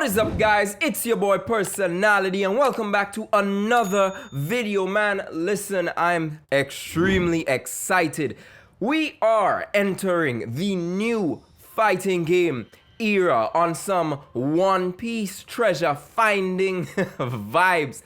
What is up, guys? It's your boy Personality and welcome back to another video. Man, listen, I'm extremely excited. We are entering the new fighting game era on some One Piece treasure finding vibes.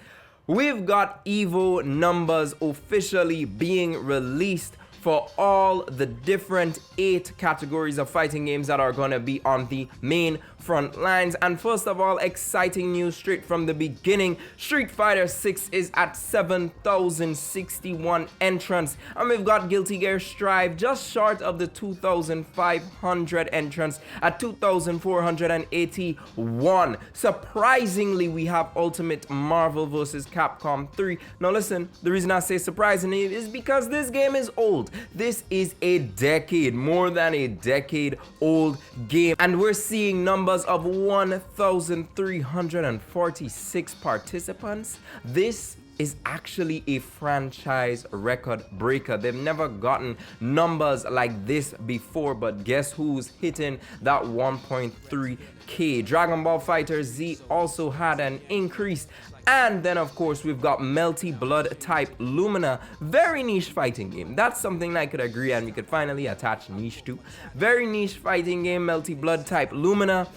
We've got EVO numbers officially being released for all the different 8 categories of fighting games that are going to be on the main front lines. And first of all, exciting news straight from the beginning. Street Fighter 6 is at 7,061 entrants, and we've got Guilty Gear Strive just short of the 2,500 entrants at 2,481. Surprisingly, we have Ultimate Marvel vs. Capcom 3. Now listen, the reason I say surprisingly is because this game is old. This is a decade, more than a decade old game, and we're seeing numbers of 1,346 participants. This is actually a franchise record breaker. They've never gotten numbers like this before, but guess who's hitting that 1.3K? Dragon Ball Fighter Z also had an increase. And then, of course, we've got Melty Blood type Lumina. Very niche fighting game. That's something I could agree and we could finally attach niche to. Very niche fighting game, Melty Blood type Lumina,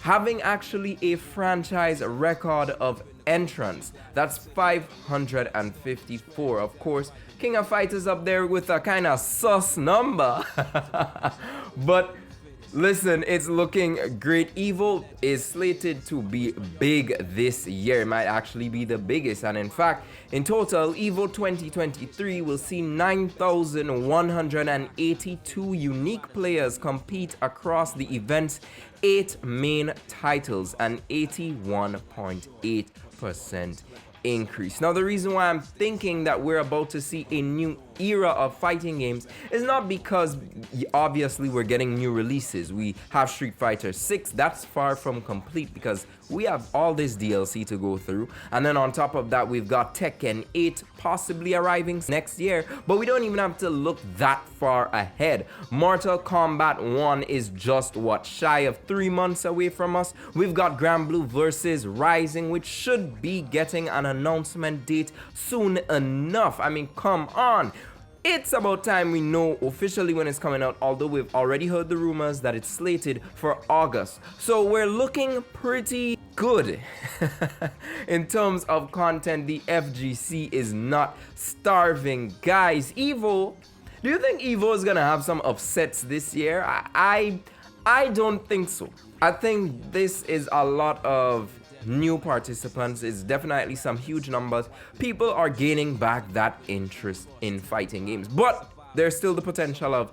having actually a franchise record of entrants. That's 554. Of course, King of Fighters up there with a kind of sus number. But listen, it's looking great. EVO is slated to be big this year. It might actually be the biggest. And in fact, in total, EVO 2023 will see 9,182 unique players compete across the event's 8 main titles, an 81.8% increase. Now, the reason why I'm thinking that we're about to see a new era of fighting games is not because obviously we're getting new releases. We have Street Fighter 6, that's far from complete because we have all this DLC to go through, and then on top of that we've got Tekken 8 possibly arriving next year, but we don't even have to look that far ahead. Mortal Kombat 1 is just what, shy of 3 months away from us. We've got Grand Blue vs. Rising, which should be getting an announcement date soon enough. I mean, come on. It's about time we know officially when it's coming out, although we've already heard the rumors that it's slated for August. So we're looking pretty good in terms of content. The FGC is not starving. Guys, EVO, do you think EVO is gonna have some upsets this year? I don't think so. I think this is a lot of new participants. Is definitely some huge numbers. People are gaining back that interest in fighting games, but there's still the potential of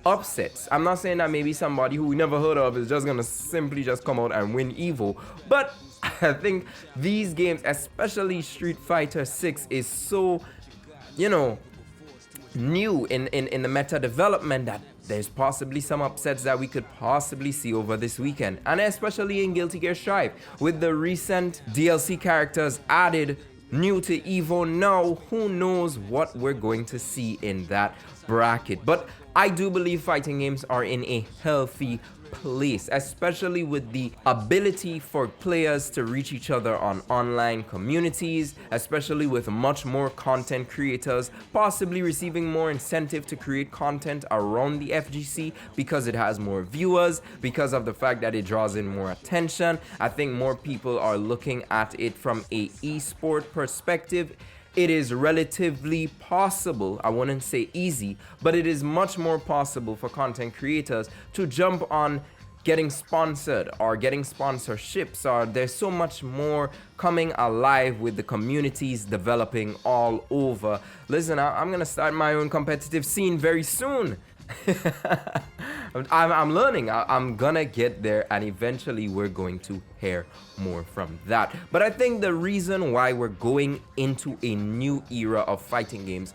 upsets. I'm not saying that maybe somebody who we never heard of is just gonna simply just come out and win EVO, but I think these games, especially Street Fighter 6, is so, you know, new in the meta development that there's possibly some upsets that we could possibly see over this weekend, and especially in Guilty Gear Strive with the recent DLC characters added new to EVO. Now who knows what we're going to see in that bracket. But I do believe fighting games are in a healthy place, especially with the ability for players to reach each other on online communities, especially with much more content creators possibly receiving more incentive to create content around the FGC because it has more viewers, because of the fact that it draws in more attention. I think more people are looking at it from a esport perspective. It is relatively possible, I wouldn't say easy, but it is much more possible for content creators to jump on getting sponsored or getting sponsorships, or there's so much more coming alive with the communities developing all over. Listen, I'm gonna start my own competitive scene very soon. I'm learning. I'm gonna get there, and eventually we're going to hear more from that. But I think the reason why we're going into a new era of fighting games,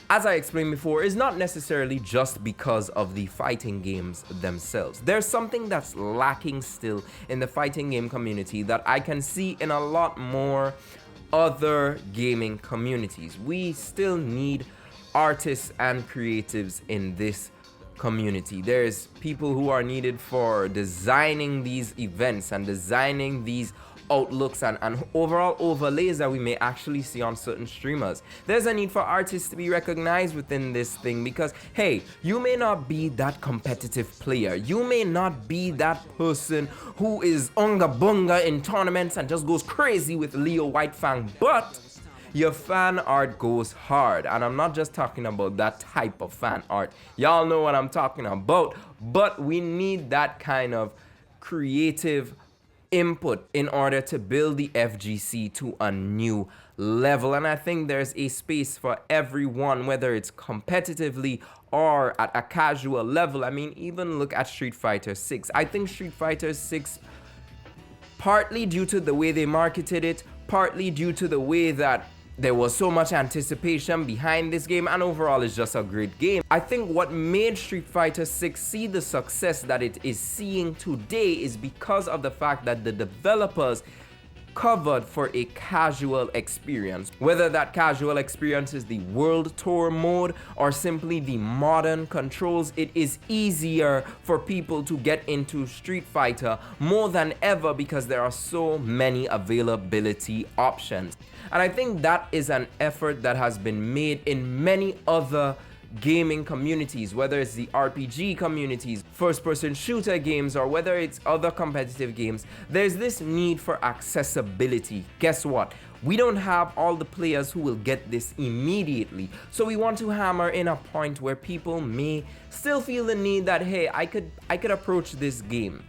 as I explained before, is not necessarily just because of the fighting games themselves. There's something that's lacking still in the fighting game community that I can see in a lot more other gaming communities. We still need artists and creatives in this community. There's people who are needed for designing these events and designing these outlooks and overall overlays that we may actually see on certain streamers. There's a need for artists to be recognized within this thing because, hey, you may not be that competitive player. You may not be that person who is unga bunga in tournaments and just goes crazy with Leo Whitefang, but your fan art goes hard. And I'm not just talking about that type of fan art. Y'all know what I'm talking about. But we need that kind of creative input in order to build the FGC to a new level. And I think there's a space for everyone, whether it's competitively or at a casual level. I mean, even look at Street Fighter 6. I think Street Fighter 6, partly due to the way they marketed it, partly due to the way that there was so much anticipation behind this game, and overall it's just a great game. I think what made Street Fighter 6 see the success that it is seeing today is because of the fact that the developers covered for a casual experience. Whether that casual experience is the World Tour mode or simply the modern controls, it is easier for people to get into Street Fighter more than ever because there are so many availability options. And I think that is an effort that has been made in many other gaming communities, whether it's the RPG communities, first-person shooter games, or whether it's other competitive games. There's this need for accessibility. Guess what? We don't have all the players who will get this immediately. So we want to hammer in a point where people may still feel the need that, hey, I could approach this game.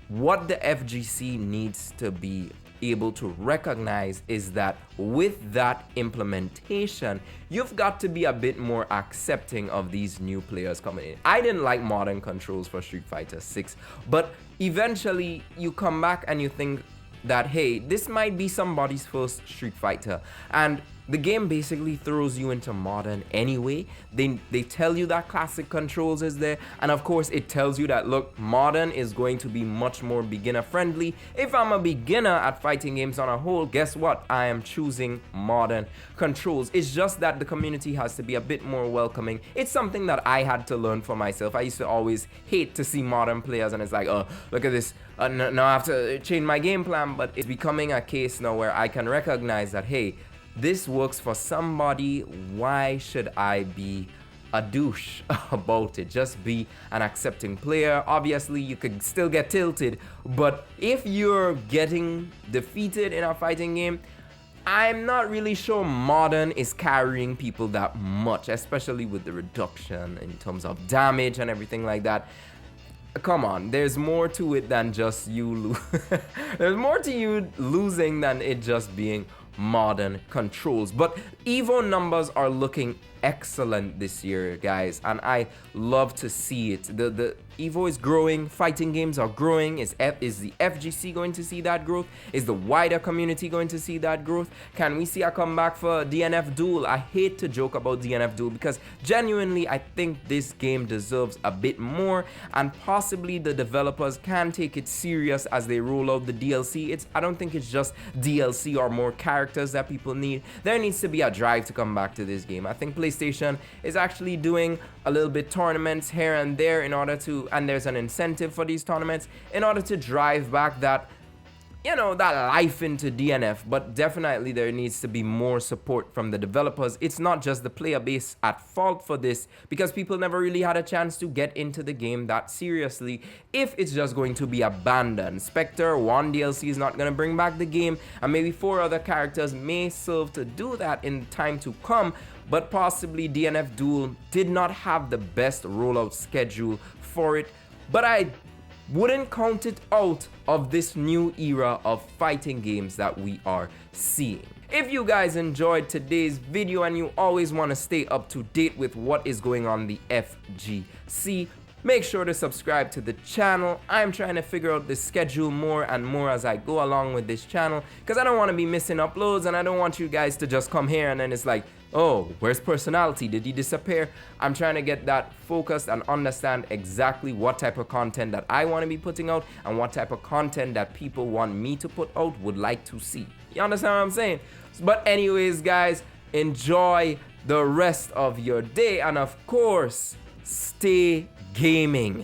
What the FGC needs to be able to recognize is that with that implementation, you've got to be a bit more accepting of these new players coming in. I didn't like modern controls for Street Fighter 6, but eventually you come back and you think that, hey, this might be somebody's first Street Fighter, and the game basically throws you into modern anyway. They tell you that classic controls is there, and of course it tells you that, look, modern is going to be much more beginner friendly. If I'm a beginner at fighting games on a whole, guess what? I am choosing modern controls. It's just that the community has to be a bit more welcoming. It's something that I had to learn for myself. I used to always hate to see modern players, and it's like, oh, look at this. Now I have to change my game plan, but it's becoming a case now where I can recognize that, hey, this works for somebody. Why should I be a douche about it? Just be an accepting player. Obviously, you could still get tilted, but if you're getting defeated in a fighting game, I'm not really sure modern is carrying people that much, especially with the reduction in terms of damage and everything like that. Come on, there's more to it than just you there's more to you losing than it just being modern controls. But EVO numbers are looking excellent this year, guys, and I love to see it. The EVO is growing, fighting games are growing. Is the FGC going to see that growth? Is the wider community going to see that growth? Can we see a comeback for DNF Duel? I hate to joke about DNF Duel because genuinely I think this game deserves a bit more, and possibly the developers can take it serious as they roll out the DLC. I don't think it's just DLC or more characters that people need. There needs to be a drive to come back to this game. I think PlayStation is actually doing a little bit tournaments here and there in order to, and there's an incentive for these tournaments in order to drive back that, you know, that life into DNF. But definitely there needs to be more support from the developers. It's not just the player base at fault for this, because people never really had a chance to get into the game that seriously if it's just going to be abandoned. Spectre 1 DLC is not going to bring back the game, and maybe 4 other characters may serve to do that in time to come. But possibly DNF Duel did not have the best rollout schedule for it. But I wouldn't count it out of this new era of fighting games that we are seeing. If you guys enjoyed today's video and you always want to stay up to date with what is going on the FGC, make sure to subscribe to the channel. I'm trying to figure out the schedule more and more as I go along with this channel, because I don't want to be missing uploads, and I don't want you guys to just come here and then it's like, oh, where's personality? Did he disappear? I'm trying to get that focused and understand exactly what type of content that I want to be putting out and what type of content that people want me to put out, would like to see. You understand what I'm saying? But anyways, guys, enjoy the rest of your day, and of course, stay gaming.